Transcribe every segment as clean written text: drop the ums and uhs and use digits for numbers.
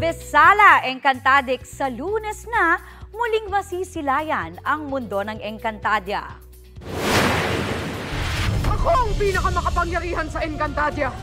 Besala Encantadik sa Lunes na muling masisilayan ang mundo ng Encantadia. Ako ang pinakamakapangyarihan sa Encantadia.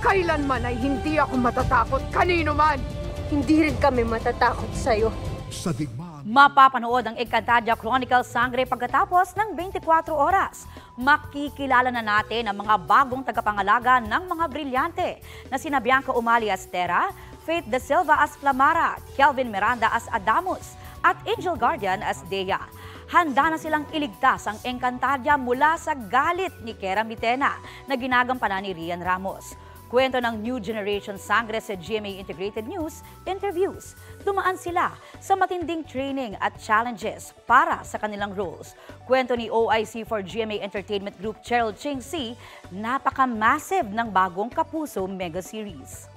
Kailanman ay hindi ako matatakot kanino man. Hindi rin kami matatakot sa'yo. Sa digmaan. Mapapanood ang Encantadia Chronicles Sangre pagkatapos ng 24 oras. Makikilala na natin ang mga bagong tagapangalaga ng mga brilyante na sina Bianca Umali as Terra, Faith De Silva as Flamara, Kelvin Miranda as Adamus, at Angel Guardian as Dea. Handa na silang iligtas ang Encantadia mula sa galit ni Kera Mitena na ginagampanan ni Rian Ramos. Kwento ng New Generation Sangre sa GMA Integrated News, interviews. Dumaan sila sa matinding training at challenges para sa kanilang roles. Kwento ni OIC for GMA Entertainment Group Cheryl Ching C, napaka-massive ng bagong Kapuso Mega Series.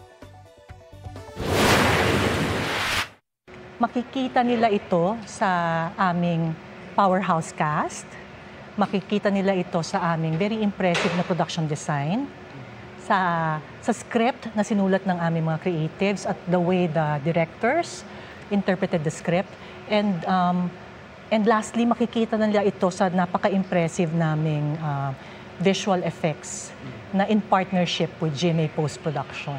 Makikita nila ito sa aming powerhouse cast. Makikita nila ito sa aming very impressive na production design. Sa script na sinulat ng aming mga creatives at the way the directors interpreted the script. And lastly, makikita nila ito sa napaka-impressive naming visual effects na in partnership with GMA Post Production.